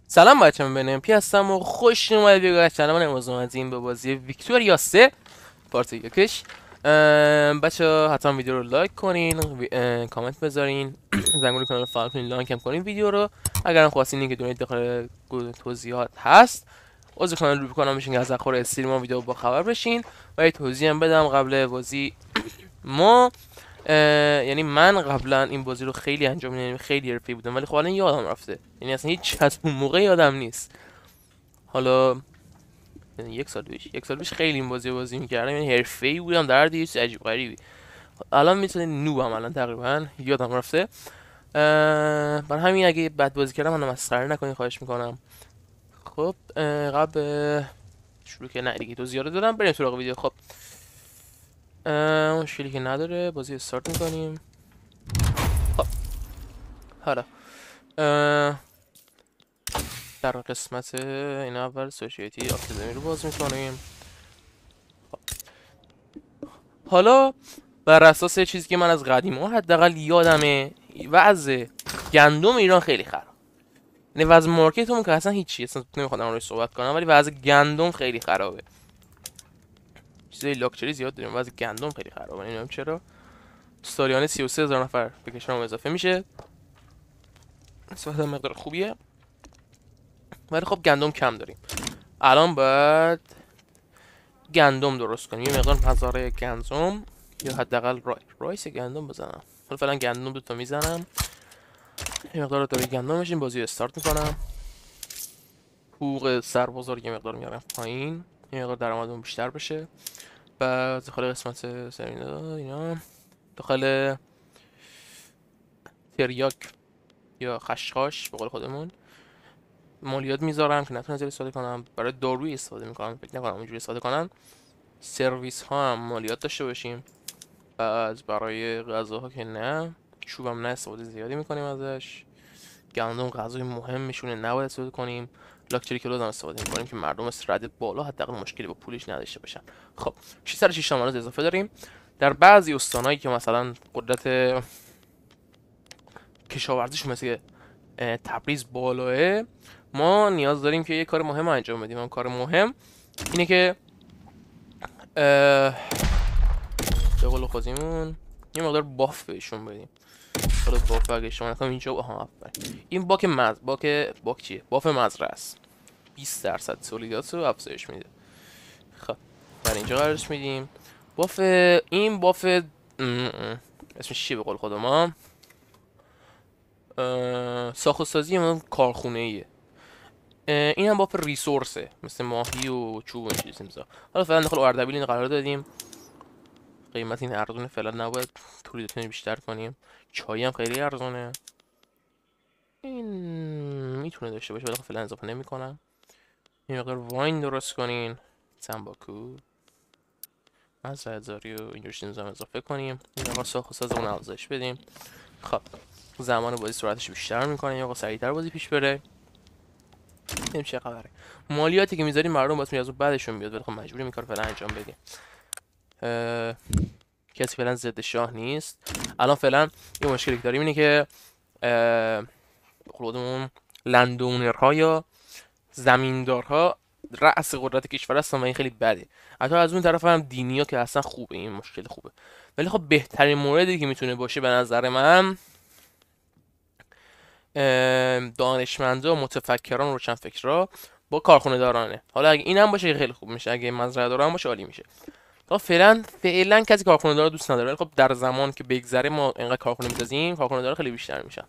سلام بچه‌ها، من پی هستم و خوش اومدید به چنل من. امروز اومدیم به بازی ویکتوریا 3 پارت یکش. بچه حتما ویدیو رو لایک کنین، کامنت بذارین، زنگوله کانال رو فعال کنین، لایک هم کنین ویدیو رو. اگرم خواستین لینک دونیت داخل توضیحات هست. عضو کانال رو بکنم بشین که از اخبار استریم و ویدیو با خبر بشین. و یه توضیح هم بدم قبل بازی. ما یعنی من قبلا این بازی رو خیلی انجام میدم، خیلی حرفه‌ای بودم، ولی خب الان یادم رفته، یعنی اصلا هیچ از اون موقع یادم نیست. حالا یعنی یک سال پیش خیلی این بازی میکردم، یعنی حرفه‌ای بودم در حد یه چیز عجیب غریبی. الان میتونی نوبم، الان تقریبا یادم رفته. برای همین اگه بد بازی کردم منو مسخره نکنین، خواهش میکنم. خب قبل شروع که نه دیگه تو زیاده دادم، بریم سراغ ویدیو. خب مشکلی که نداره، بازی استارت میکنیم. خب حالا در قسمت این اول سوشیتی آکادمی رو باز میکنیم. حالا بر اساس چیزی که من از قدیما حداقل یادمه، وضع گندم ایران خیلی خراب. یعنی وضع مارکتمون که اصلا هیچی، اصلا نمیخوام در موردش صحبت کنم، ولی وضع گندم خیلی خرابه. چیزای لاکچری زیاد داریم، وضع گندم خیلی خرابه. نمیدونم چرا. سالیانه 33,000 نفر به کشورمون اضافه میشه. نسبت مقدار خوبیه، ولی خب گندم کم داریم. الان باید گندم درست کنیم، یه مقدار مزارع گندم یا حداقل رایس گندم بزنم. حالا فعلا گندم دوتا میزنم، یه مقدار داره گندم میشیم، بازی رو استارت میکنم. حقوق سربازا رو یه مقدار میارم پایین، یه مقدار درآمدمون بیشتر بشه. بعد داخل قسمت سرینا اینا، داخل تریاک یا خشخاش به قول خودمون مالیات میذارم که نتونم زیاد استفاده کنم. برای دارویی استفاده میکنم، فکر نکنم اینجوری استفاده کنم. سرویس ها هم مالیات داشته باشیم. بعد برای غذاها که نه، چوبم نه استفاده زیادی میکنیم ازش. گندم غذای مهم میشونه، نباید استفاده کنیم. لاکچری کلوز هم استفاده میکنیم که مردم رد بالا حداقل مشکلی با پولش نداشته باشن. خب 606 تا مرز اضافه داریم. در بعضی استانایی که مثلا قدرت کشاورزیش مثل تبریز بالاه، ما نیاز داریم که یه کار مهم انجام بدیم. اون کار مهم اینه که به قول خودمون یه مقدار باف بهشون بدیم. حالا باف اگه شما نکنم اینجا، این باک چیه؟ باف مزرعه است. 20% تولیدات رو افزایش میده. خب در اینجا قرارش میدیم. باف این باف اسمش چیه به قول خود ما؟ ساخت و سازی ما کارخونه ایه. این هم باف ریسورسه، مثل ماهی و چوب و این چیزا. حالا فعلا داخل اردبیل این قرار دادیم. قیمت این ارزونه، فعلا نباید تولیداتون بیشتر کنیم. چای هم خیلی ارزونه، این میتونه داشته باشه ولی فعلا اضافه نمیکنم. یه مقدار واین درست کنین، تنباکو، مزرعه‌داری و اینجور چیزا هم اضافه کنیم. یه مقدار ساخت و سازمون افزایش بدیم. خب زمان بازی سرعتش بیشتر میکنه، یه مقدار سریعتر بازی پیش بره. ببینیم چه خبره. مالیاتی که میذاریم مردم واسه از بعدشون بیاد، ولی خب مجبوریم این کار فعلا انجام بدیم. کسی فعلا ضد شاه نیست. الان فعلا یه مشکلی که داریم اینه که خودمون لندونرها یا زمیندارها رأس قدرت کشور هستن و این خیلی بده. حتی از اون طرف هم دینیا که اصلا خوبه، این مشکل خوبه. ولی خب بهترین موردی که میتونه باشه به نظر من دانشمندا و متفکران و روشنفکرا با کارخونه دارانه. حالا اگه این هم باشه خیلی خوب میشه، اگه مزرعه داران باشه عالی میشه. تا فعلا کسی کارخونه دار دوست نداره، ولی خب در زمان که بگذره ما اینقدر کارخونه میسازیم، کارخونه دار خیلی بیشتر میشن.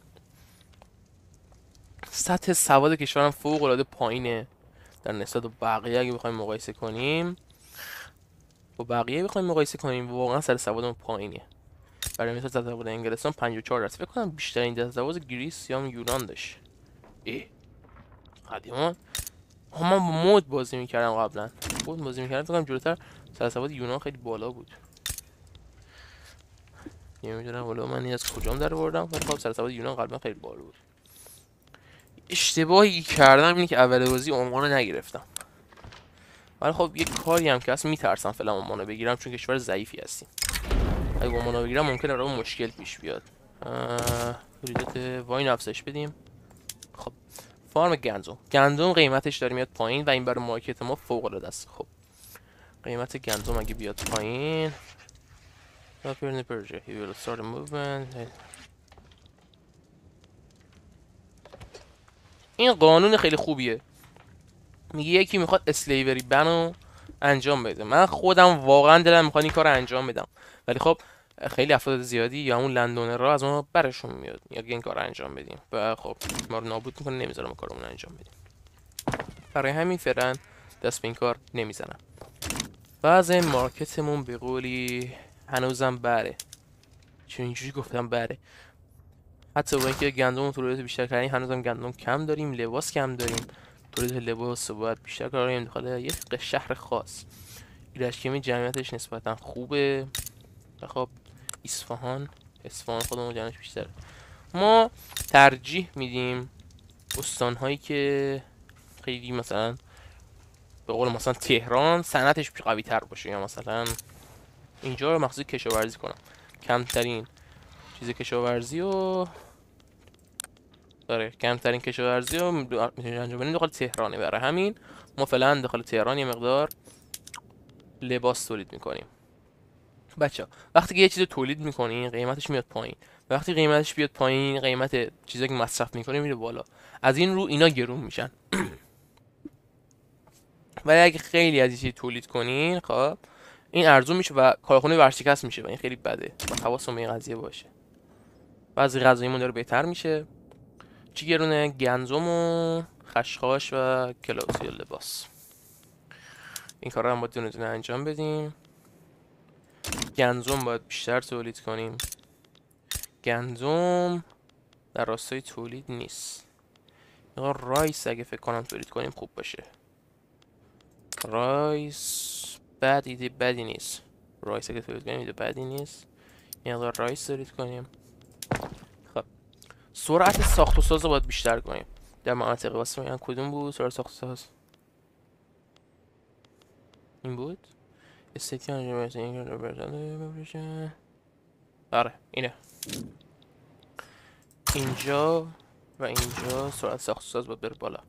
سطح سواد کشورم فوق العاده پایینه در نسبت به بقیه. اگه بخوایم مقایسه کنیم واقعا سطح سوادمون پایینه. برای مثال سطح سواد انگلستان 54 درصد، فکر کنم بیشترین سطح سواد گریس یا یونان داشت. قدیما من با مود بازی میکردم، قبلا مود بازی میکردم، فکر کنم جلوتر سطح سواد یونان خیلی بالا بود. نمیدونم والا من از کجام در آوردم، ولی خب سطح سواد یونان قبلا خیلی بالا بود. اشتباهی کردم اینه که اول بازی عنوان نگرفتم، ولی خب یه کاری هم که هست میترسم فعلا عنوانو بگیرم، چون کشور ضعیفی هستیم. اگه عنوانو بگیرم ممکنه برام مشکل پیش بیاد. تولیدات واین افزایش بدیم. خب فارم گندم قیمتش داره میاد پایین و این برای مارکت ما فوق العاده است. خب قیمت گندم اگه بیاد پایین این قانون خیلی خوبیه، میگه یکی میخواد اسلیوری بنو انجام بده. من خودم واقعا دلم میخواد این کار انجام بدم، ولی خب خیلی افراد زیادی یا اون لندونر را از ما برشون میاد یا این کار انجام بدیم و خب ما رو نابود میکنه، نمیذاره ما کارمون انجام بدیم. برای همین فعلا دست به این کار نمیزنم. وضع مارکتمون به قولی هنوزم بره، چون اینجوری گفتم بره. حتی با اینکه گندم تولید بیشتر کردیم هنوزم گندم کم داریم، لباس کم داریم. تولید لباس رو باید بیشتر کنیم داخل یک شهر خاص. ایرشکمی جمعیتش نسبتا خوبه و خب اصفهان خودمون جمعیتش بیشتره. ما ترجیح میدیم استانهایی که خیلی مثلا به قول مثلا تهران صنعتش قوی تر باشه، یا مثلا اینجا رو مخصوص کشاورزی کنم. کمترین چیز کشاورزی و کمترین کشاورزی رو انجام بدیم داخل تهرانه. برای همین ما فعلا داخل تهران یه مقدار لباس تولید میکنیم. بچه وقتی که یه چیز تولید میکنین قیمتش میاد پایین، وقتی قیمتش بیاد پایین قیمت چیزایی که مصرف میکنیم میره بالا. از این رو اینا گرون میشن. ولی اگه خیلی از چیزی تولید کنین خب این ارزون میشه و کارخونه ورشکست میشه و این خیلی بده و حواسمون به این قضیه باشه. بعضی غذاییمون داره بهتر میشه. چی گرونه؟ گندم و خشخاش و کلاوسی و لباس. این کارا هم باید دونه دونه انجام بدیم. گندم باید بیشتر تولید کنیم. گندم در راستای تولید نیست. رایس اگه فکر کنم تولید کنیم خوب باشه. رایس بدی نیست. رایس اگه تولید کنیم ایده بدی نیست. یه رایس تولید کنیم. خب سرعت ساخت و ساز رو باید بیشتر کنیم. در مناطق واسه میگن کدوم بود سرعت ساخت و ساز؟ این بود؟ آره اینه. اینجا و اینجا سرعت ساخت و ساز باید بره بالا.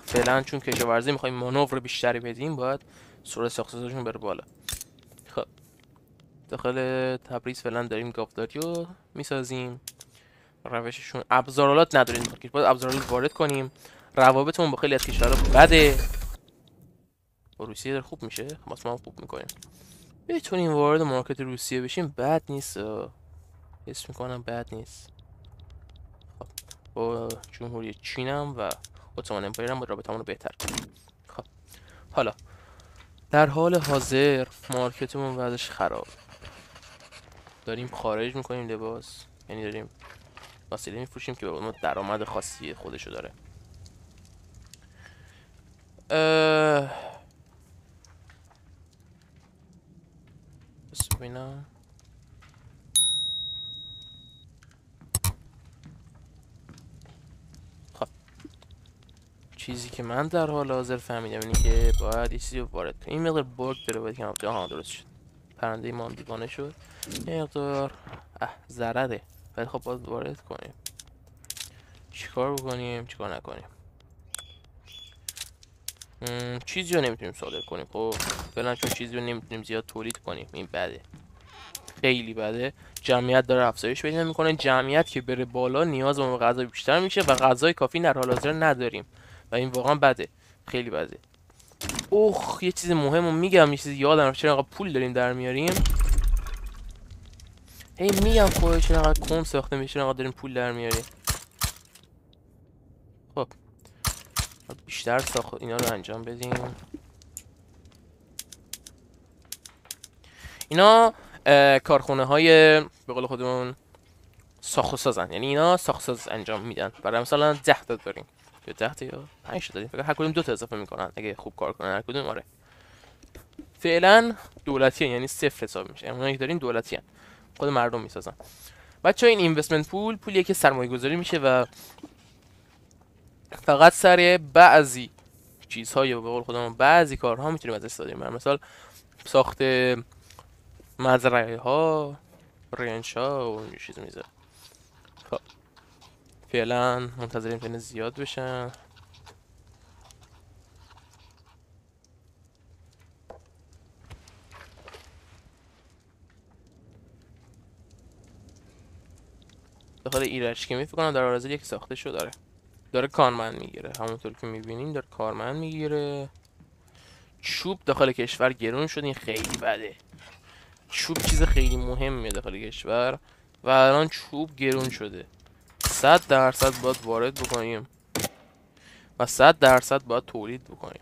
فعلا چون کشاورزی میخوایم مانور بیشتری بدیم باید سرعت ساخت و سازشون بره بالا. خب داخل تبریز فعلا داریم گاوداری رو میسازیم. روششون ابزارالات نداریم که باید ابزارالات وارد کنیم. روابطمون با خیلی از کشورها بده. با روسیه داره خوب میشه، خب ما هم خوب میکنیم. بتونیم وارد مارکت روسیه بشیم بد نیست. حس میکنم بد نیست. خب با جمهوری چینم و اتومان امپایر هم با رابطمون رو بهتر کنیم. خب حالا در حال حاضر مارکتمون وضعش خراب. داریم خارج میکنیم لباس، یعنی داریم وسیله میفروشیم که به ما درآمد خاصی خودشو داره. بس ببینم. خب چیزی که من در حال حاضر فهمیدم اینه که باید یه چیزی رو وارد کنیم. این مقدار باگ داره باید کنم. آها درست شد. پرنده ما هم دیوانه شد. یه مقدار ضرره، ولی خب باید وارد کنیم. چیکار بکنیم چیکار نکنیم؟ چیزی رو نمیتونیم صادر کنیم. خب فعلا چون چیزی رو نمیتونیم زیاد تولید کنیم این بده، خیلی بده. جمعیت داره افزایش پیدا میکنه. جمعیت که بره بالا نیاز به غذا بیشتر میشه و غذای کافی در حال حاضر نداریم و این واقعا بده، خیلی بده. اوه یه چیز مهمو میگم، یه چیز یادم رفت. چرا انقدر پول داریم در میاریم؟ هی میگم خودش چرا انقدر کم ساخته میشه، انقدر داریم پول در میاریم. خب بیشتر ساخت اینا رو انجام بدیم. اینا کارخونه های به قول خودمون ساخت و سازن، یعنی اینا ساخت ساز انجام میدن. برای مثلا 10 تا داریم یا 10 تا یا 5 تا داریم، فکر هر کدوم 2 تا اضافه میکنن اگه خوب کار کنن هر کدوم. آره فعلا دولتی هن، یعنی صفر حساب میشه. اونایی که داریم دولتی هن، خود مردم میسازن. بچه این اینوستمنت پولیه که سرمایه گذاری میشه و فقط سر بعضی چیزهای به قول خودمون بعضی کارها میتونیم ازش استفاده کنیم. مثلا ساخت مزرعه ها، رنج ها و این چیز میذاره. خب فعلا منتظریم فعلا زیاد بشن. داخل ایرج که فکر کنم در برازیل یک ساخته شو داره کارمند میگیره. همونطور که میبینیم داره کارمند میگیره. چوب داخل کشور گرون شد، این خیلی بده. چوب چیز خیلی مهمیه داخل کشور و الان چوب گرون شده. 100% باید وارد بکنیم و 100% باید تولید بکنیم.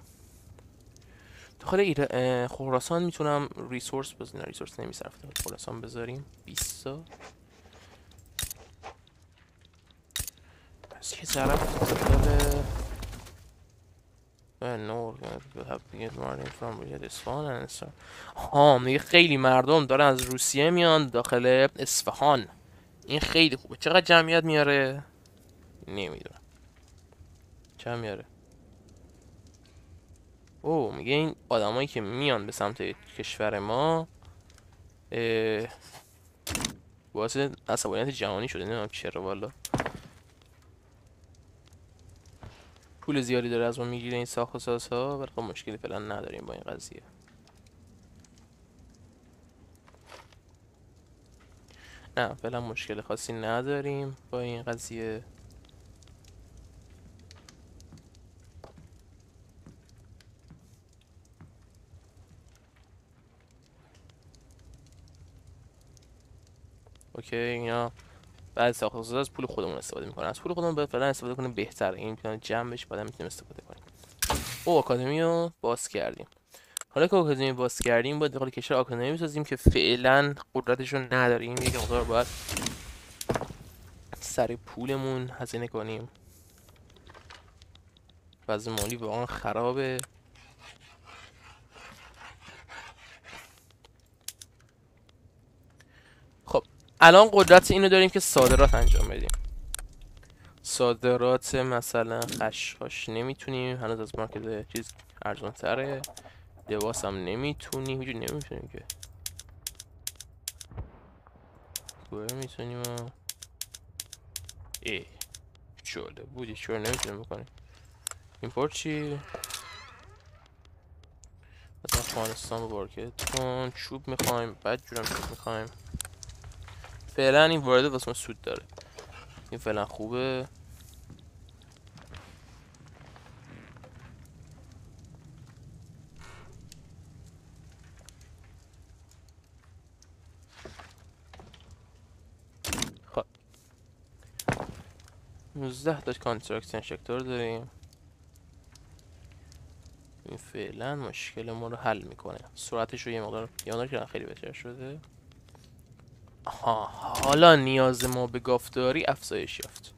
داخل خراسان میتونم ریسورس بزنیم. ریسورس نمیصرف خراسان بذاریم 20 تا. از یه طرف داخل نور ها میگه خیلی مردم دارن از روسیه میان داخل اصفهان. این خیلی خوبه. چقدر جمعیت میاره نمیدونم چقدر میاره. اوه میگه این آدمایی که میان به سمت کشور ما باعث عصبانیت جهانی شده. نمیدونم چرا والا. پول زیادی داره از ما میگیره این ساخت و سازها، ولی خب مشکلی فعلا نداریم با این قضیه. نه فعلا مشکل خاصی نداریم با این قضیه. اوکی اینا بعد ساخت و ساز از پول خودمون استفاده میکنن. از پول خودمون باید فعلا استفاده کنیم بهتره. این میتونه جمع بشه بعد میتونیم استفاده کنیم. او آکادمی رو باز کردیم. حالا که آکادمی باز کردیم باید داخل کشور آکادمی بسازیم که فعلا قدرتش رو نداریم. یک مقدار باید سر پولمون هزینه کنیم. وضع مالی واقعا خرابه. خب الان قدرت اینو داریم که صادرات انجام بدیم. صادرات مثلا خشخاش نمیتونیم هنوز، از مارکت چیز ارزان تره. لباس هم نمیتونیم، هیچ نمیتونیم که. گوه میتونیم شده بودی چرا نمیتونیم بکنیم. ایمپورت چی؟ مثلا افغانستان رو مارکت کن. چوب میخوایم بعد جورم چوب میخوایم. فعلا این وارد واسه ما سود داره. این فعلا خوبه. خب 19 تا کانترکشن سکتور داریم. این فعلا مشکل ما رو حل میکنه. سرعتش رو یه مقدار که خیلی بهتر شده. آها حالا نیاز ما به گاوداری افزایش یافت.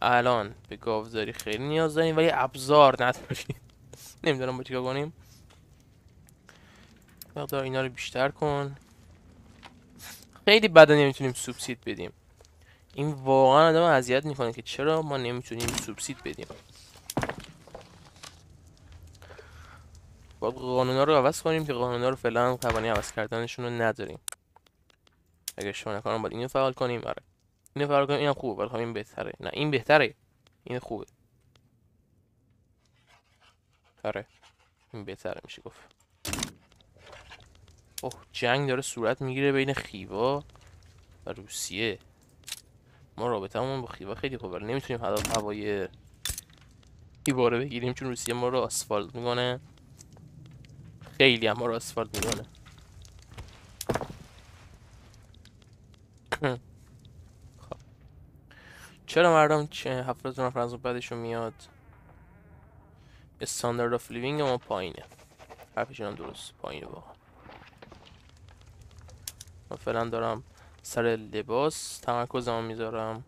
الان به گاوداری خیلی نیاز داریم ولی ابزار نداریم. نمیدونم با چیکار کنیم. مقدار اینا رو بیشتر کن. خیلی بده نمیتونیم سوبسید بدیم. این واقعا آدم اذیت میکنه که چرا ما نمیتونیم سوبسید بدیم. باید قانونا رو عوض کنیم که قانونا رو فعلا قوانین عوض کردنشون رو نداریم. اگه شما نکنم باید اینو فعال کنیم. آره اینو فعال کنیم. اینم خوبه ولی این بهتره. نه این بهتره. این خوبه. آره این بهتره میشه گفت. اوه جنگ داره صورت میگیره بین خیوا و روسیه. ما رابطمون با خیوا خیلی خوبه ولی نمیتونیم هوای خیوا رو بگیریم چون روسیه ما رو آسفالت میکنه. خیلی هم ما رو آسفالت میکنه. خب چرا مردم 70 نفر از بعدشون میاد؟ استاندارد آف لیوینگ ما پایینه. حرفشون هم درست پایینه واقعا. من فعلا دارم سر لباس تمرکزمو میذارم.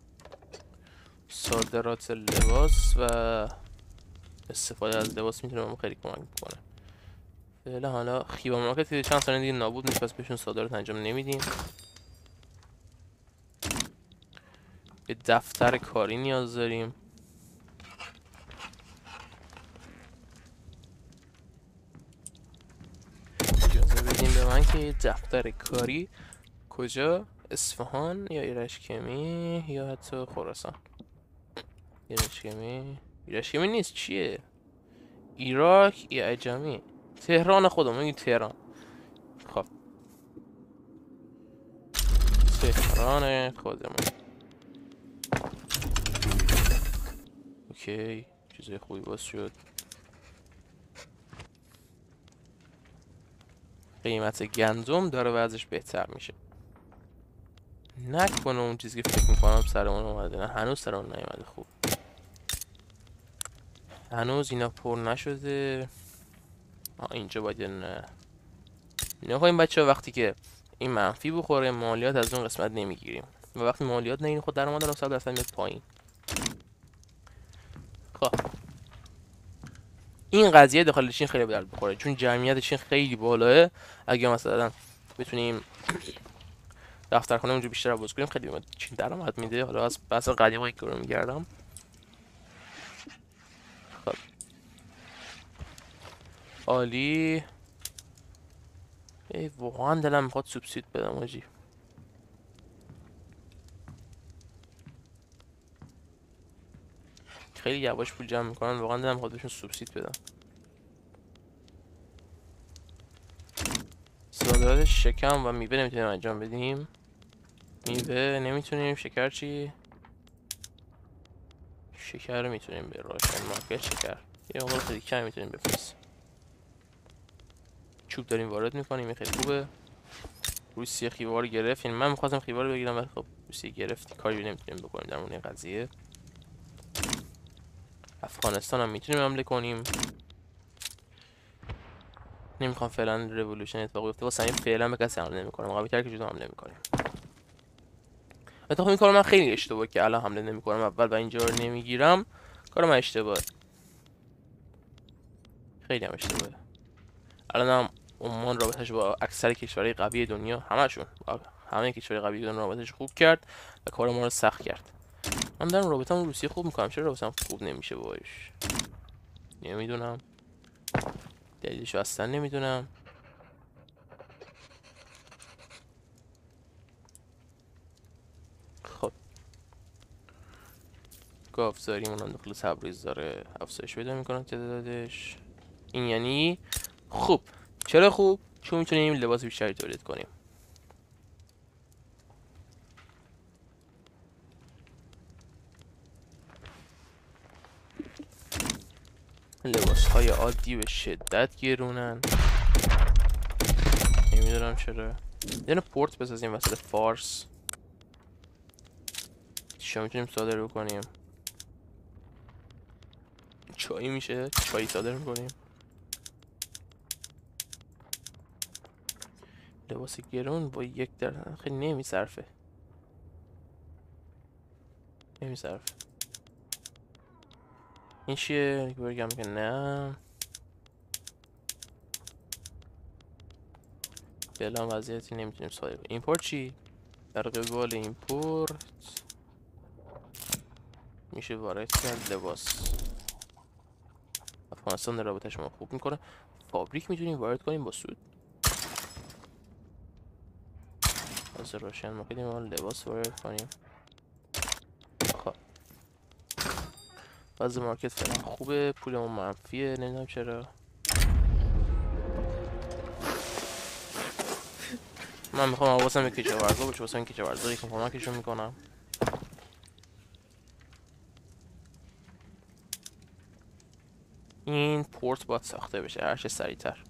صادرات لباس و استفاده از لباس میتونه ما خیلی کمک بکنه. فعلا حالا خیوا مارکت چند سال دیگه نابود میشه پس بهشون صادرات انجام نمیدیم. یه دفتر کاری نیاز داریم. اجازه بدیم به من که یه دفتر کاری کجا؟ اصفهان یا ایرشکمی یا حتی خراسان. ایرشکمی نیست چیه؟ ایراک یا عجمی؟ تهران خودم این تهران. خب تهران خودمون. اوکی چیزای خوبی باز شد. قیمت گندم داره وضعش بهتر میشه. نکنه اون چیزی که فکر میکنم سرمون اومده. نه هنوز سرمون نیومده. خوب هنوز اینا پر نشده. اینجا باید نه نخواهیم بچه ها. وقتی که این منفی بخوره مالیات از اون قسمت نمیگیریم و وقتی مالیات نگیریم خود درآمد رو 100% میاد پایین. خب این قضیه داخل چین خیلی به درد بخوره چون جمعیت چین خیلی بالاه. اگه مثلا بتونیم دفترخانه اونجا بیشتر باز کنیم خیلی چین درآمد میده. حالا از بحث قدیمی که رو میگردم. خب عالی. واقعا دلم میخواد سوبسید بدم آجی. خیلی یواش پول جمع میکنن. واقعا دلم میخواد بهشون سوبسید بدم. صادرات شکم و میوه نمیتونیم انجام بدیم. میوه نمیتونیم. شکر چی؟ شکر رو میتونیم به راشن مارکت شکر یه مقدار خیلی کم میتونیم بفرستیم. چوب داریم وارد میکنیم. این خیلی خوبه. روسیه خیوار گرفت. یعنی من میخواستم خیوار بگیرم ولی خب روسیه گرفت. کاری نمیتونیم بکنیم در مورد این قضیه. افغانستان هم میتونیم حمله کنیم. نمیخوام فعلا رولوشن اتفاق بیفته واسه همین فعلا به کسی حمله نمیکنم. قبل که جدا حمله میکنیم. اتفاقا این کارو من خیلی اشتباه که الان حمله نمیکنم اول و اینجا رو نمیگیرم. کار من اشتباهه. خیلی هم اشتباهه. الان هم عمان رابطش با اکثر کشورهای قوی دنیا همشون همه کشورهای قوی دنیا رابطش خوب کرد و کار ما رو سخت کرد. من دارم رابطه‌مون روسیه خوب میکنم. چرا رابطه‌م خوب نمیشه باش؟ نمیدونم. دلیلشو اصلا نمیدونم. خب گاوزاریمون هم داخل تبریز داره افزایش پیدا میکنه تعدادش. این یعنی خوب. چرا خوب؟ چون میتونیم لباس بیشتری تولید کنیم. لباس های عادی به شدت گرونن. نمیدونم چرا. یعنی پورت بسازیم وسط فارس. چیا میتونیم صادر بکنیم؟ چایی میشه. چایی صادر میکنیم. لباس گرون با یک در خیلی نمیصرفه. این چیه؟ بگم که نه. فعلا وضعیتی نمیتونیم صادر کنیم. ایمپورت چی؟ در قبال ایمپورت میشه وارد کرد لباس. افغانستان در رابطه شما خوب میکنه. فابریک میتونیم وارد کنیم با سود. از روشن ما لباس وارد کنیم. خب وضع مارکت فعلا خوبه. پولمون منفیه. نمیدونم چرا. من میخوام حواسم به کشاورزا باشه. واسه این کشاورزایی که کمکشون میکنم. این پورت باید ساخته بشه هرچه سریعتر.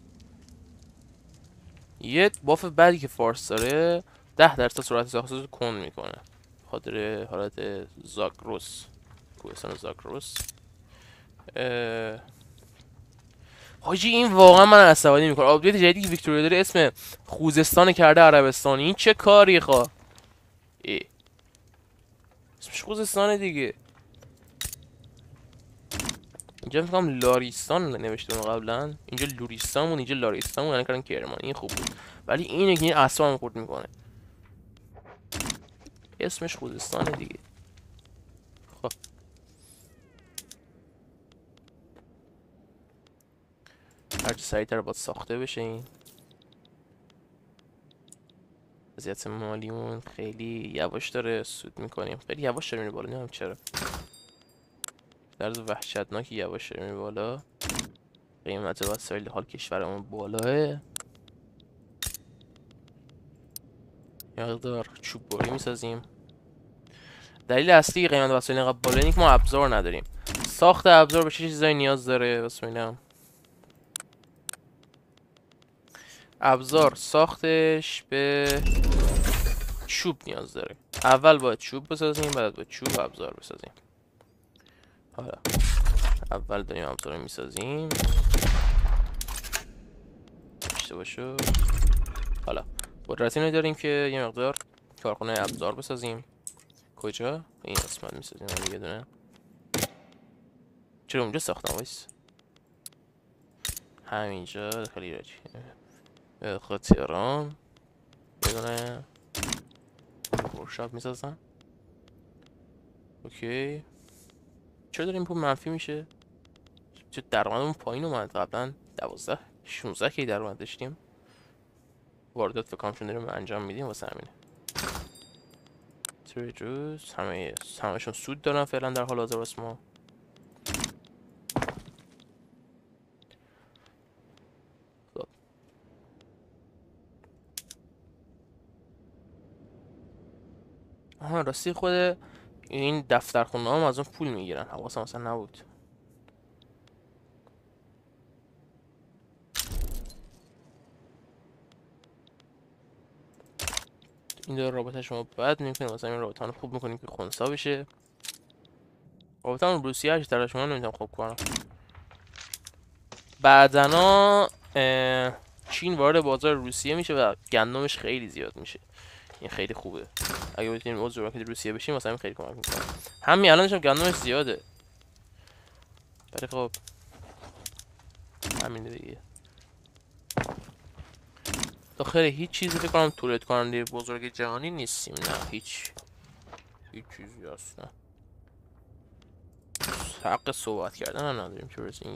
یه باف بعدی که فارس داره 10% سرعت ساخته رو کند میکنه. خاطر حالت زاگرس کوهستان زاگرس. حاجی این واقعا من عصبانی میکنه. آپدیت جدیدی که ویکتوریا داره اسم خوزستان کرده عربستانی. این چه کاری خواه؟ اسمش خوزستانه دیگه. اینجا میگم لاریستان نوشته اون قبلا. اینجا لوریستان بود اینجا لاریستان بود. کردن کرمان. این خوب بود ولی اینه که این اصلا خورد میکنه. اسمش خوزستانه دیگه. خب هرچی سریعتر باید ساخته بشه. این وضعیت مالیمون خیلی یواش داره سود میکنیم. خیلی یواش داره میره بالا. نمیدونم چرا. درز وحشتناکی یواش میره بالا. قیمت وسایل حال کشورمون بالاه. یه مقدار چوب بری میسازیم. دلیل اصلی قیمت وسایل اینقدر بالا اینه که ما ابزار نداریم. ساخت ابزار به چه چیزایی نیاز داره؟ واسه ببینم. ابزار ساختش به چوب نیاز داره. اول باید چوب بسازیم، بعد باید چوب ابزار بسازیم. حالا اول داریم ابزار رو میسازیم. داشته باشو. حالا قدرت اینو داریم که یه مقدار کارخونه ابزار بسازیم. کجا؟ این قسمت میسازیم یه دونه. چرا اونجا ساختم وایس؟ همینجا خیلی راجی. خود تهران یه دونه ورکشاپ میسازم. اوکی. چرا داریم پول منفی میشه؟ چه درآمدمون پایین اومد؟ قبلا 12-16 کی درآمد داشتیم. واردات فکر کنم داریم انجام میدیم واسه همینه. ترید روز همشون سود دارن فعلا در حال حاضر واسه ما. خب آها راستی خود این دفترخونه هم از اون پول میگیرن. حواسم اصلا نبود. این داره رابطه شما بد نمیکنیم واسه این رابطه خوب میکنیم که خونسا بشه. رابطه هم روسیه هرچی تلاش من نمیتونم خوب کنم. بعدنا چین وارد بازار روسیه میشه و گندمش خیلی زیاد میشه. این خیلی خوبه. اگه بتونیم عضو راکت روسیه بشیم واسه همین خیلی کمک میکنه. همین الانش هم گندمش زیاده. ولی خب همین دیگه. داخل هیچ چیزی فکر کنم تولید کننده بزرگ جهانی نیستیم. نه هیچ چیزی هست نه. حق صحبت کردن هم نداریم که برسیم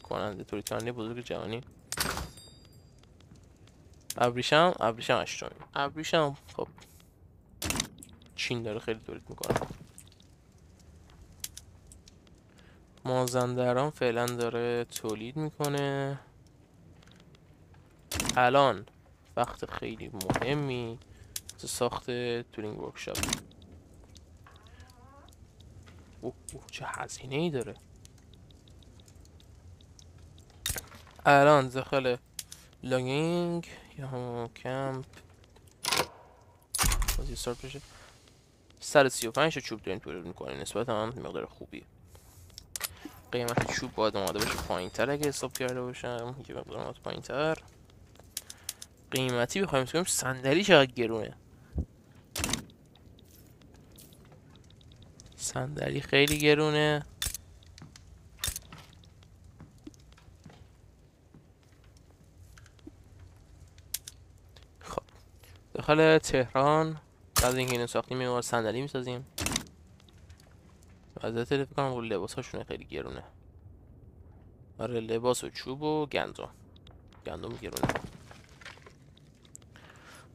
کننده تولید کننده بزرگ جهانی. ابریشم اشترامی. ابریشم خب چین داره خیلی تولید میکنه. مازندران فعلا داره تولید میکنه. الان وقت خیلی مهمی ساخت تولینگ ورکشاپ. اوه چه هزینه ای داره. الان داخل لاگینگ یا همون کمپ بازی استارت بشه 135 چوب داریم تولید میکنه. نسبت هم مقدار خوبیه. قیمت چوب باید اومده باشه پایین تر اگه حساب کرده باشم. یه مقدار اومده پایین تر. قیمتی بخوایم بسیم صندلی چقدر گرونه. صندلی خیلی گرونه. خب داخل تهران بعد اینکه اینو ساختیم یه صندلی میسازیم. وضعیت فکر کنم لباس هاشونه خیلی گرونه. آره لباس و چوب و گندم گرونه.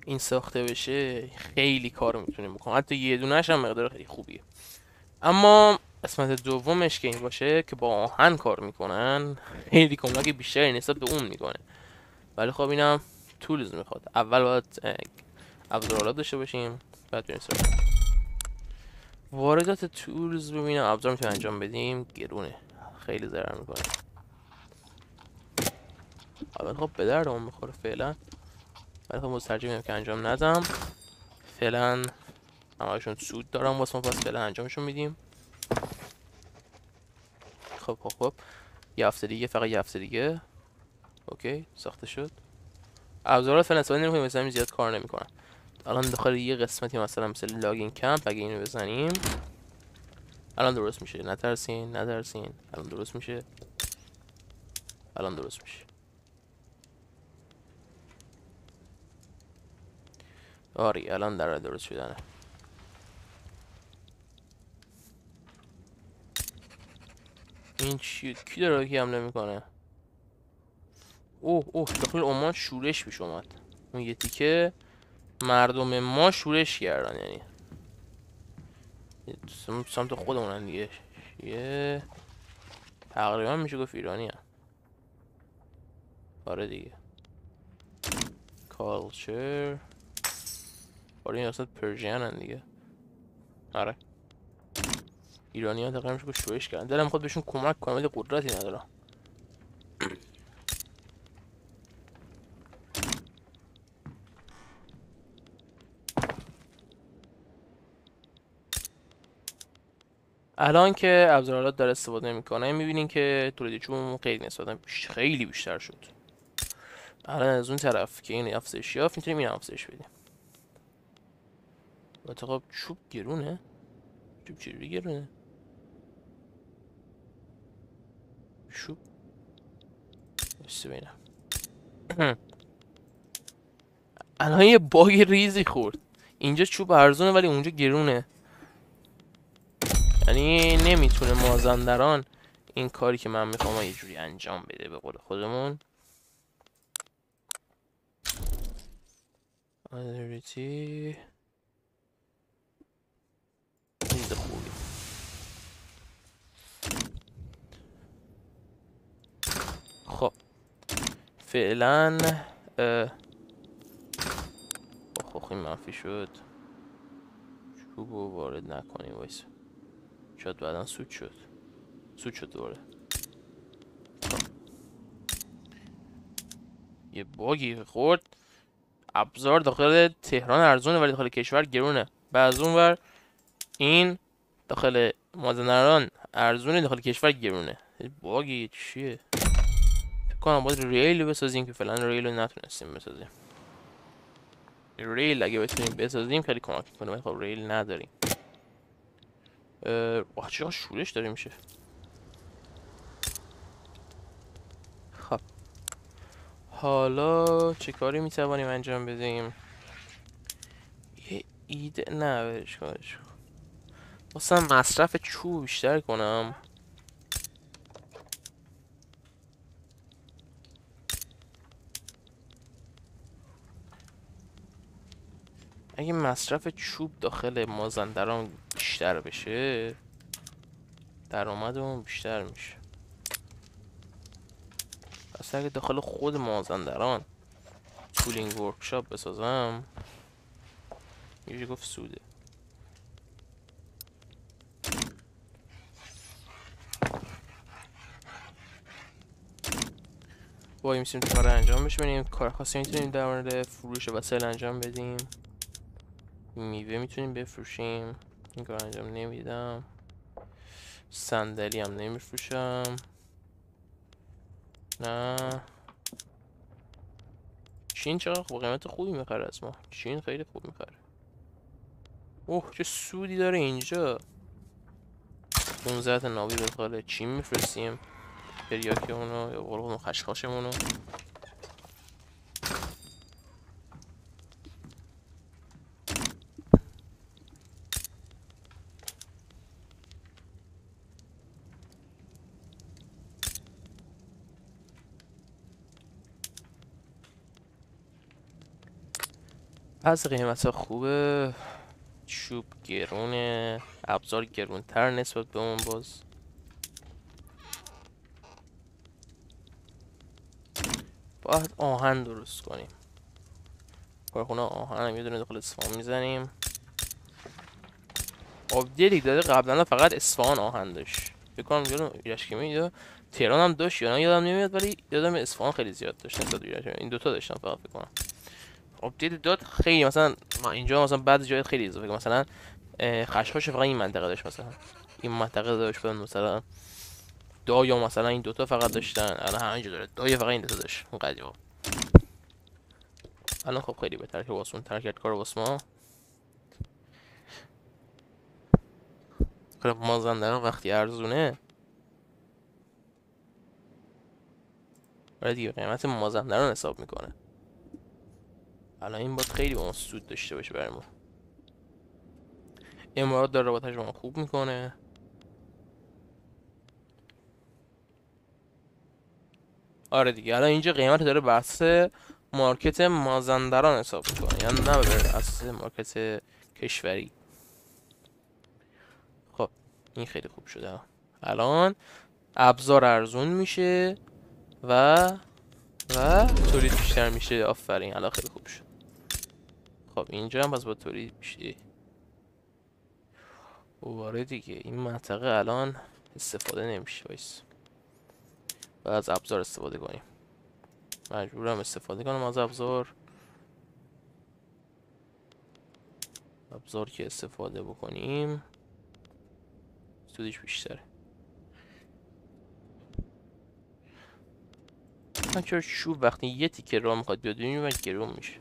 این ساخته بشه خیلی کار میتونیم بکنیم. حتی یه دونه‌ش هم مقدار خیلی خوبیه. اما قسمت دومش که این باشه که با آهن کار میکنن خیلی کمک بیشتری نسبت به اون میکنه. ولی خب اینم تولز میخواد. اول باید ابزارات داشته باشیم بعد بریم سراغ واردات تولز. ببینم ابزار میتونیم انجام بدیم. گرونه خیلی ضرر میکنه. البته خب به دردمون میخوره فعلا. ولی خب ترجیح میدم که انجام ندم. فعلا همشون سود دارم واسه ما پس فعلا انجامشون میدیم. خب یه هفته دیگه فقط یه هفته دیگه اوکی ساخته شد. ابزارات فعلا استفاده نمی‌کنیم مثلا زیاد کار نمیکنن. الان داخل یه قسمتی مثلا مثل لاگین کمپ اگه اینو بزنیم الان درست میشه. نترسین الان درست میشه. آری الان در درست شدنه. این چی؟ کی داره که حمله میکنه؟ اوه داخل عمان شورش پیش اومد. اون یه تیکه مردم ما شورش کردن. یعنی سمت خودمونن دیگه. یه تقریبا میشه گفت ایرانی هم. آره دیگه. کالچر آره این اصلا پرژین هن دیگه. آره ایرانی ها تقریبا میشه گفت شویش کردن. دلم خود بهشون کمک کنم ولی قدرتی ندارم. الان که ابزارالات داره استفاده میکنه میبینین که تولید چوبمون خیلی نسبتا خیلی بیشتر شد. الان از اون طرف که این افزایش یافت میتونیم این افزایش بدیم. خب چوب گرونه؟ چوب چجوری گرونه؟ چوب بسته بینم. الان یه باگ ریزی خورد. اینجا چوب ارزونه ولی اونجا گرونه. یعنی نمیتونه مازندران این کاری که من میخوام یه جوری انجام بده به قول خودمون. آدریتی چیز خوبی. خب فعلا خب این منفی شد. چوبو وارد نکنیم وایس. شاید بعدا سود شد. سود شد دوباره. یه باگی خورد. ابزار داخل تهران ارزونه ولی داخل کشور گرونه. بعد اون ور این داخل مازندران ارزونه داخل کشور گرونه. باگی چیه؟ فکر کنم باید ریل بسازیم که فعلا ریل رو نتونستیم بسازیم. ریل اگه بتونیم بسازیم خیلی کمک میکنه ولی خب ریل نداریم. چقدر شورش داره میشه. خب حالا چه کاری میتوانیم انجام بدیم؟ یه ایده نه برش کارش واسه مصرف چوب بیشتر کنم. اگه مصرف چوب داخل مازندران بیشتر بشه درآمدمون بیشتر میشه. پس اگه داخل خود مازندران تولینگ ورکشاپ بسازم یه گفت سوده. وای میسیم کار انجام بشونیم. کار خاصی میتونیم در مورد فروش وسایل انجام بدیم. میوه میتونیم بفروشیم. این کار انجام نمیدم. صندلی هم نمیفروشم. نه چین چقدر با قیمت خوبی میخره از ما. چین خیلی خوب میخره. اوه چه سودی داره اینجا. 15 ناوی به داخل چین میفرستیم. تریاکی اونو یا قلقون خشخاشمونو. از قیمت ها خوبه. چوب گرونه. ابزار گرونتر نسبت به اون باز. باید آهن درست کنیم. کارخونه آهن هم یه دونه داخل اصفهان میزنیم. آپدیت داده قبلا فقط اصفهان آهن داشت. فکر کنم یادم ایرشکمی یا تهران هم داشت یا نه یادم نمیاد ولی یادم اصفهان خیلی زیاد داشت نسبت به ایرشکمی. این دوتا داشتم فقط فکر کنم. آپدیت داد خیلی مثلا اینجا مثلا بعد جای خیلی اضافه مثلا خشخاش فقط این منطقه داشت مثلا این منطقه داشت مثلا دا یا مثلا این دوتا فقط داشتن. الان همینجا داره دا فقط این دوتا داشت اون قدیما. الان خب خیلی بهتر که واسون تر کرد کار واسه ما. خب مازندران وقتی ارزونه برای دیگه قیمت مازندران حساب میکنه. الان این باید خیلی با ما سود داشته باشه برای ما. امارات داره رابطه‌اش با ما خوب میکنه. آره دیگه الان اینجا قیمت داره بر اساس مارکت مازندران حساب میکنه یعنی نه بر اساس مارکت کشوری. خب این خیلی خوب شده. الان ابزار ارزون میشه و تولید بیشتر میشه. آفرین، الان خیلی خوب شد. خب اینجا هم باز با تولید میشه. واره دیگه این منطقه الان استفاده نمیشه. وایس باید از ابزار استفاده کنیم. مجبورم استفاده کنم از ابزار که استفاده بکنیم سودش بیشتره. من چرا چوب وقتی یه تیکه راه میخواد بیاد ببینیم و گرون میشه.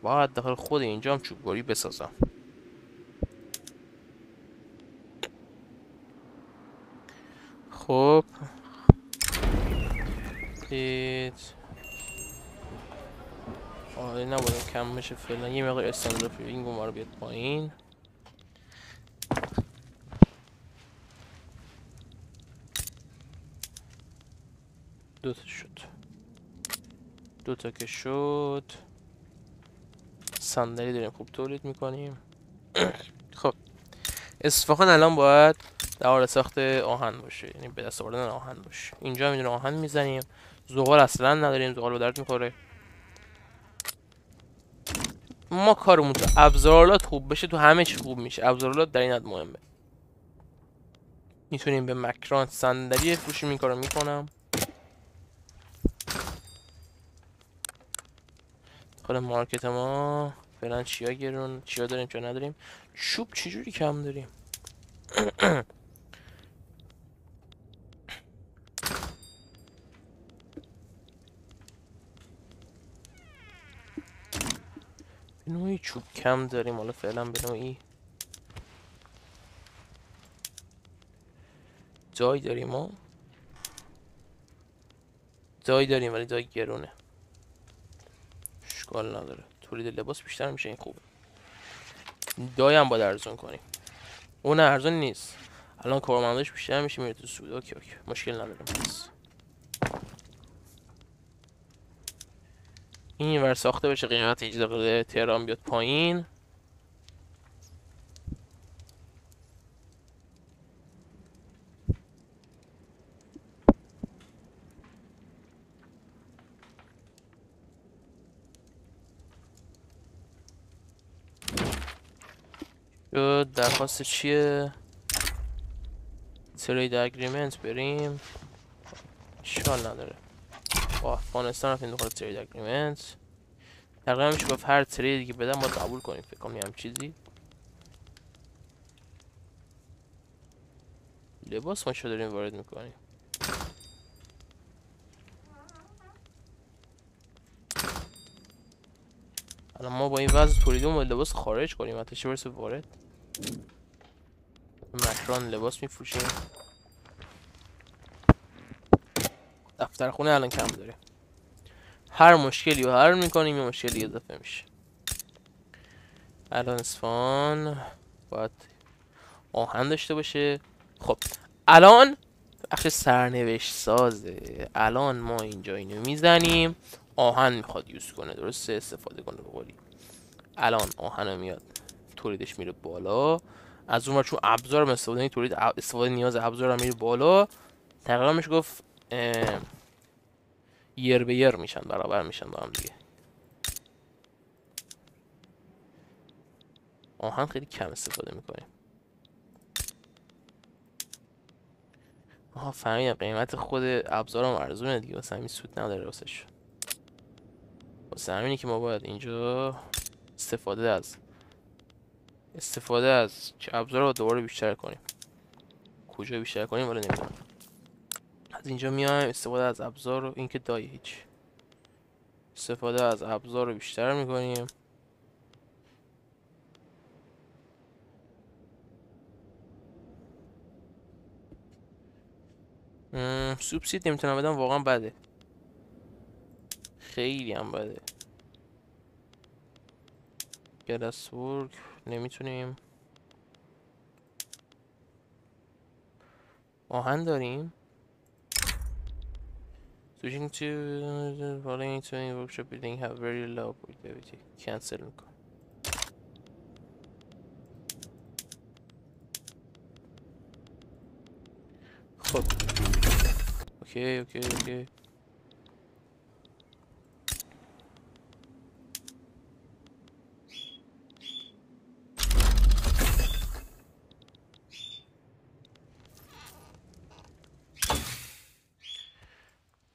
باید داخل خود اینجا هم چوبگاری بسازم. خب دید آره نباید کم بشه فعلا. یه مقدار استاندارد فیلینگ ما رو بیاد پایین. دوتا شد. دوتا که شد صندلی داریم خوب تولید میکنیم. خب اصفهان الان باید در حال ساخت آهن باشه، یعنی به دست آوردن آهن باشه. اینجا میدونه آهن میزنیم. زغال اصلا نداریم، زغال به درد میخوره. ما کارمون تو ابزارالات خوب بشه تو همه چی خوب میشه. ابزارالات در این حد مهمه. میتونیم به مکران صندلی فروشیم. این کارو میکنم. داخل مارکت ما فعلا چیا گرون، چیا داریم چیا نداریم. چوب چجوری کم داریم؟ به نوعی چوب کم داریم. حالا فعلا به نوعی جای داریم. ما جای داریم ولی جای گرونه. اشکال نداره، تولید لباس بیشتر میشه. این خوبه. دای هم باید ارزون کنیم. اون ارزون نیست. الان کارمندش بیشتر میشه میره تو سود. اوکی مشکل ندارم. پس این ور ساخته بشه قیمت اجاره تهران بیاد پایین. درخواست چیه؟ ترید اگریمنت بریم. اشکال نداره. با افغانستان رفتیم داخل ترید اگریمنت. تقریبا میشه گفت هر تریدی که بدم باید قبول کنیم. فکر کنم هم چیزی. لباس ما چه داریم وارد میکنیم؟ الان ما با این وضع تولیدمون لباس خارج کنیم حتی چه برسه وارد. مکران لباس میفروشیم. دفتر خونه الان کم داریم. هر مشکلی رو حل میکنیم یه مشکلی اضافه میشه. الان اصفهان باید آهن داشته باشه. خب الان بخش سرنوشت سازه. الان ما اینجا اینو میزنیم. آهن میخواد یوز کنه، درسته؟ استفاده کنه بقولی. الان آهن رو میاد تولیدش میره بالا. از اون ور چون ابزار هم استفاده تولید استفاده نیاز ابزار هم میره بالا. تقریبا میشه گفت یر به یر میشن، برابر میشن با هم دیگه. آهن خیلی کم استفاده میکنیم. آها فهمیدم قیمت خود ابزارم ارزونه دیگه، واسه همین سود نداره واسش. واسه همینی که ما باید اینجا استفاده از چه ابزار رو دوباره بیشتر کنیم. کجا بیشتر کنیم ولی نمیدونم. از اینجا میایم استفاده از ابزار رو. این که دای هیچ. استفاده از ابزار رو بیشتر میکنیم. سوبسید نمیتونم بدم، واقعا بده. خیلی هم بده. گلس ورک نمیتونیم. آهن داریم. Switching to following to workshop building have very low productivity. Cancel میکنم. اوکی اوکی اوکی.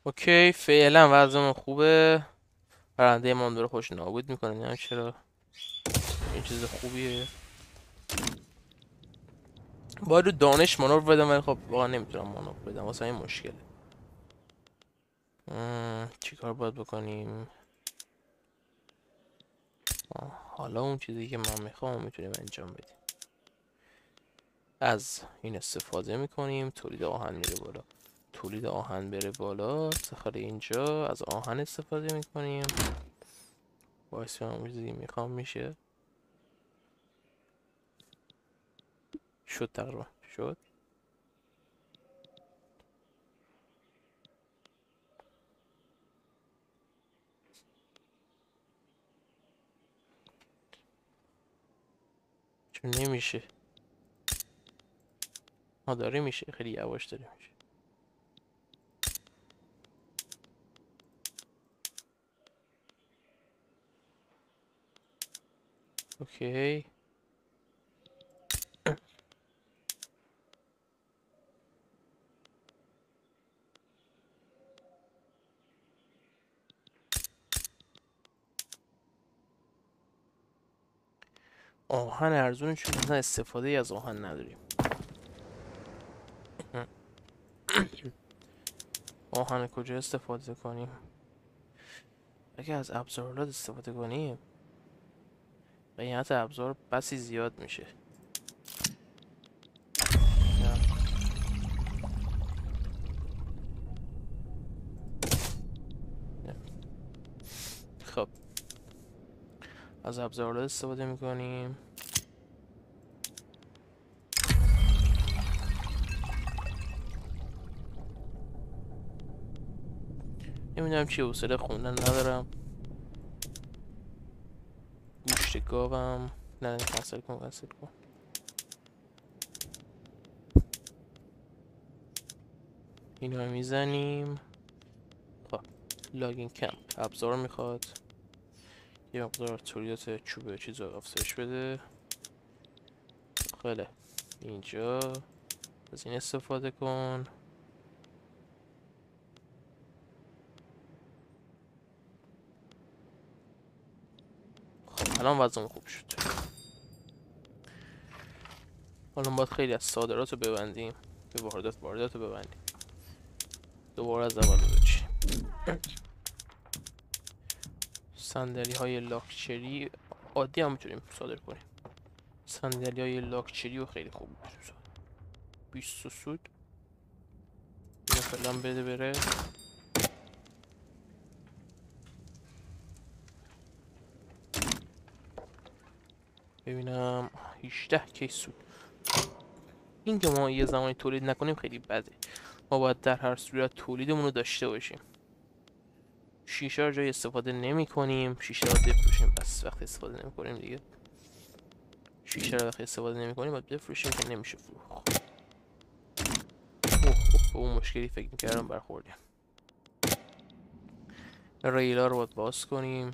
اوکی فعلا وضعمون خوبه. پرنده ما داره خوش نابود میکنه، نمیدونم چرا. این چیز خوبیه. باید رو دانش مانور بدم ولی خب واقعا نمیتونم مانور بدم، واسه این مشکله. چی کار باید بکنیم؟ حالا اون چیزی که من میخوام میتونیم انجام بدیم. از این استفاده میکنیم، تولید آهن میره بالا. تولید آهن بره بالا، سخر اینجا از آهن استفاده میکنیم. باعث اون چیزی میخوام میشه. شد تقریبا شد. چون نمیشه. داره میشه، خیلی یواش داره میشه. اوکی. آهن ارزونه چون مثلا استفاده از آهن نداریم. آهن کجا استفاده کنیم؟ اگه از ابزارات استفاده کنیم قیمت ابزار بسی زیاد میشه. خب از ابزارات استفاده میکنیم. نمیدونم چی، حوصله خوندن ندارم. گوشت گاوم نه، کنسل کن کنسل کن. اینو میزنیم. خب لاگین کمپ ابزار میخواد. یه مقدار تولیدات چوبه چیز رو افزایش بده. خیلی اینجا از این استفاده کن. خب الان وضعمون خوب شد. حالا باید خیلی از صادرات رو ببندیم، به واردات رو ببندیم. دوباره از اول بچیم. صندلی های لاکچری عادی هم میتونیم صادر کنیم. صندلی های لاکچری رو خیلی خوب میتونیم صادر. 20 سود اینو فعلا بده بره. ببینم 18 کیس سود. این که ما یه زمانی تولید نکنیم خیلی بده. ما باید در هر صورت تولیدمون رو داشته باشیم. شیشه رو جای استفاده نمی کنیم. شیشه رو بفروشیم، بس وقتی استفاده نمی کنیم دیگه. شیشه رو وقتی استفاده نمی کنیم باید بفروشیم که نمیشه فروخت. به اون مشکلی فکر میکردم برخوردیم. ریلا رو باید باز کنیم.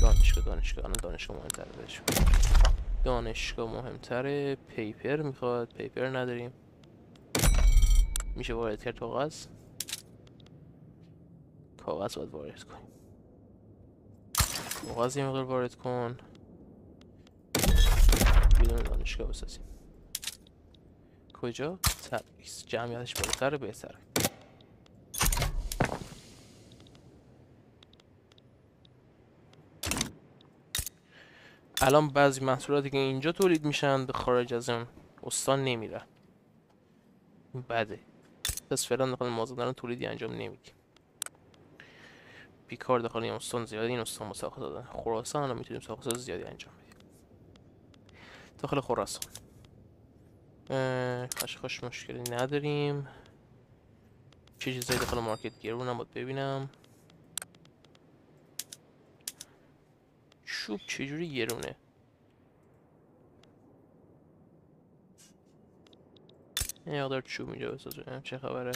دانشگاه مهمتره بهش. دانشگاه مهمتره. پیپر میخواد، پیپر نداریم. میشه وارد کرد کاغذ. کاغذ باید وارد کنیم. کاغذ یه مقدار وارد کن. بدون دانشگاه بسازیم. کجا؟ تبریز. جمعیتش بالاتر بهتره. الان بعضی محصولاتی که اینجا تولید میشن به خارج از این استان نمیرن. بده. پس فعلا داخل مازندران تولیدی انجام نمیدیم. بیکار داخل این استان زیاده، این استان مساخت دادن. خراسان هم میتونیم ساخت زیادی انجام بدیم. داخل خراسان خش مشکلی نداریم. چه چیزایی داخل مارکت گرونم باید ببینم. چوب چجوری گرونه؟ یه مقدار چوب اینجا بسازم چه خبره.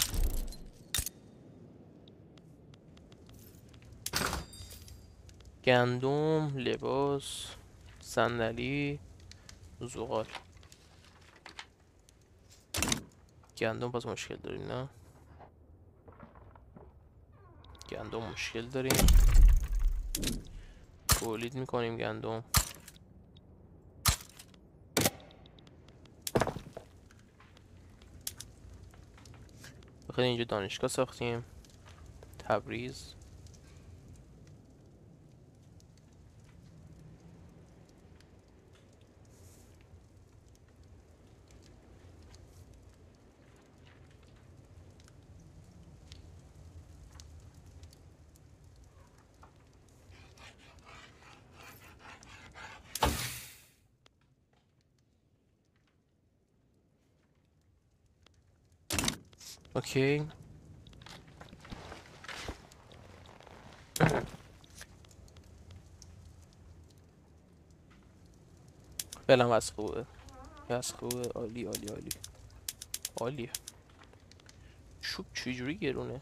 گندم، لباس، صندلی، زغال. گندم باز مشکل داریم نه؟ گندم مشکل داریم. تولید میکنیم گندم. بخاطر اینجا دانشگاه ساختیم. تبریز. اوکی. فعلا از خوبه. از خوبه. عالی عالی عالی عالیه. چوب چجوری گرونه؟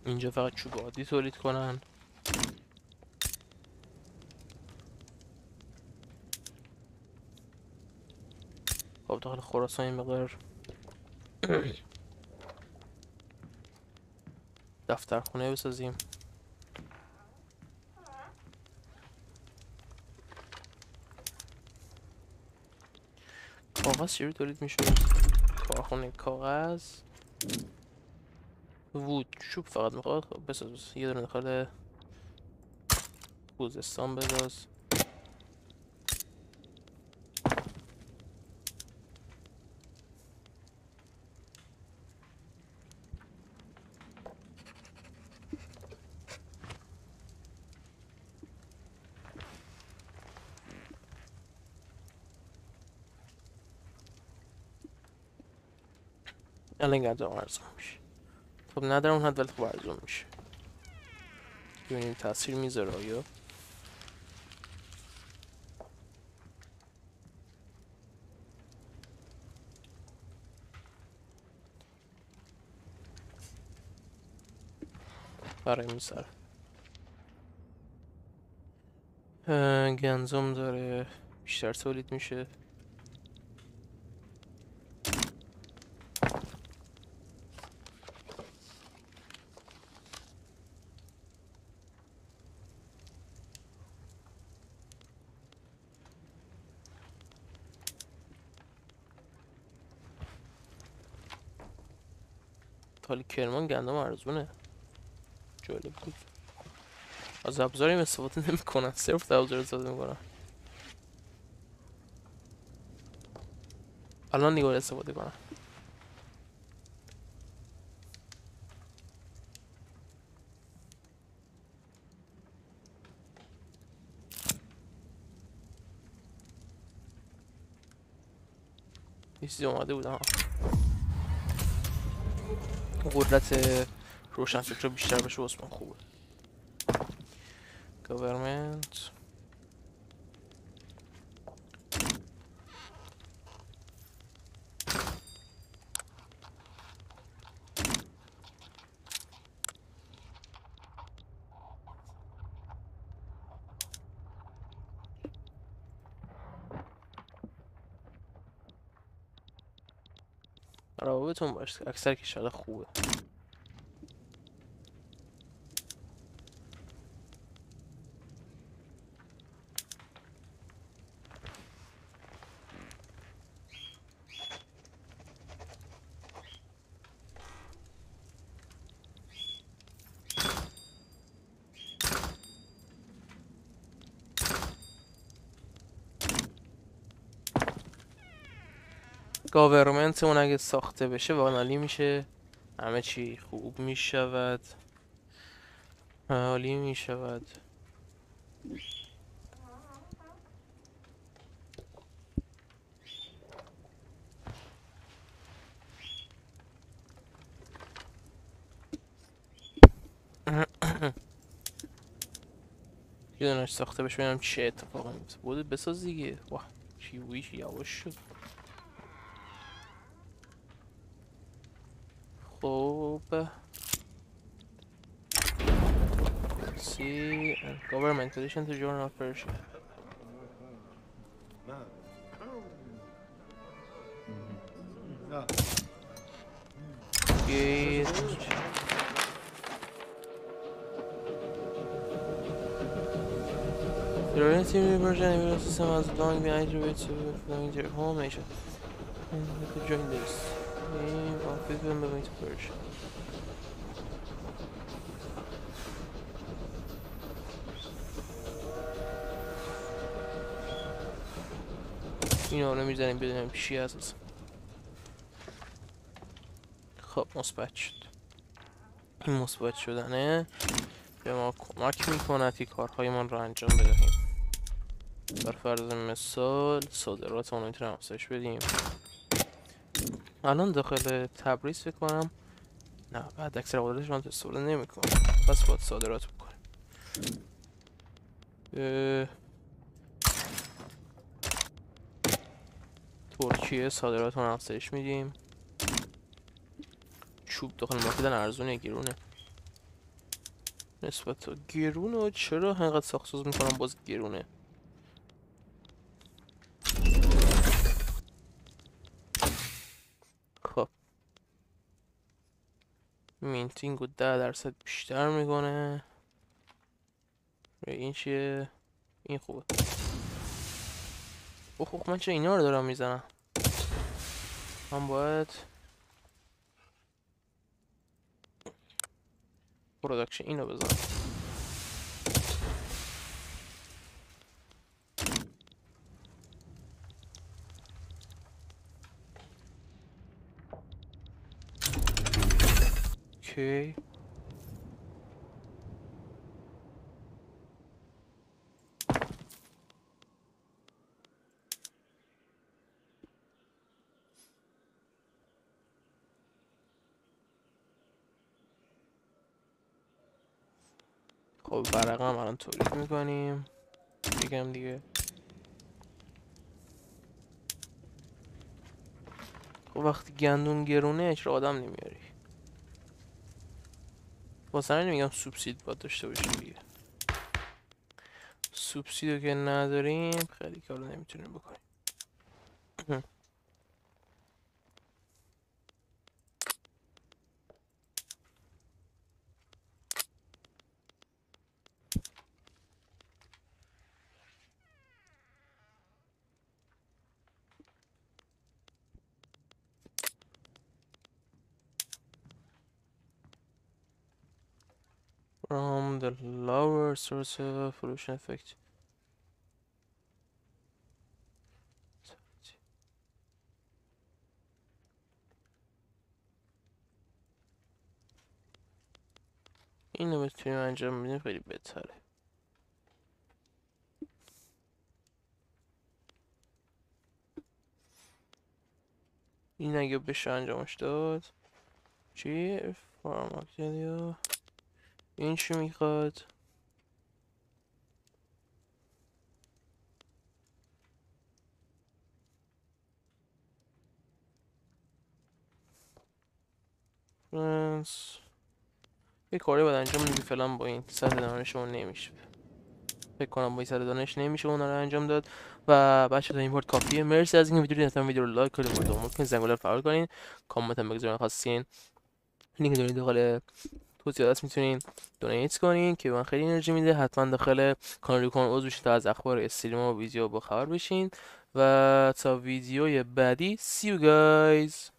اینجا فقط چوب عادی تولید کنن. خب داخل خراسان این مقدار دفترخونه بسازیم. کاغذ چجوری تولید میشه؟ کارخونه کاغذ. وود چوب فقط میخواد. خب بساز. یه دونه داخل خوزستان بساز. الان گندم ارزون میشه. خب ندارم اون حد ولی خب ارزون میشه. ببینیم تاثیر میذاره آیا. برای میسر گندم داره بیشتر تولید میشه. حالی کرمان گندم ارزونه. جالب بود. از ابزاریم استفاده نمیکنن. صرف ابزار استفاده میکنن. الان نگاه استفاده کنن. یه چیزی اومده بود ها. قدرت روشنفکر رو بیشتر بشه واسه من خوبه. گاورمنت. روابطتون باشه. اکثر کشورها خوبه. گاورمنت اون اگه ساخته بشه واقعا عالی میشه. همه چی خوب میشود. عالی میشود. یه دونش ساخته بشه ببینم چه اتفاقی میفته. بوده بساز دیگه. واه چی یواش شد. خب see and government petition to journal of Persia. Gate. The relative version of the system has long been attributed to belonging to their home nation. And they could join this. While people moving to Persia. اینا رو میزنیم بدونیم چی هست. خب مثبت شد. این مثبت شدنه به ما کمک میکند که کارهایمان رو انجام بدهیم. بر فرض مثال صادراتمون رو میتونیم افزایش بدیم. الان داخل تبریز فکر کنم نه بعد اکثر وارداتش من استفاده نمیکنم، پس باید صادرات بکنیم. ترکیه صادرات رو افزایش میدیم. چوب داخل مارکت ارزونه گرونه نسبت تا گرونه. چرا اینقدر ساخت‌ساز میکنم باز گرونه؟ خب مینتینگ رو 10% بیشتر میکنه. این چیه؟ این خوبه. اوه من چه اینا رو دارم میزنم؟ من باید پروداکشن اینو بزنم. اوکی خب ورقه هم الان تولید میکنیم. بگم دیگه خب وقتی گندون گرونه چرا آدم نمیاری؟ واسه همین میگم سوبسید باید داشته باشیم دیگه. سوبسیدو که نداریم خیلی کارو نمیتونیم بکنیم. From the lower source of pollution effect. اینو بتونیم انجام بدیم خیلی بهتره. این اگه بشه انجامش داد چی؟ فارماکتریا این چی میخواد؟ فرانس یه کاری باید انجام بدیم فعلا با این سطح دانشمون نمیشه. فکر کنم با این سطح دانش نمیشه اونا رو انجام داد. و بچه تا این پارت کافیه. مرسی از اینکه ویدیو رو لایک کنید، مورد عمر کنید، زنگوله رو فعال کنید، کامنت هم بگذارید خواستین. لینک دارید داخل توضیحات میتونین دونیت کنین که من خیلی انرژی میده. حتما داخل کانال ریکورد عضو بشین تا از اخبار استریم و ویدیو با خبر بشین. و تا ویدیوی بعدی see you guys.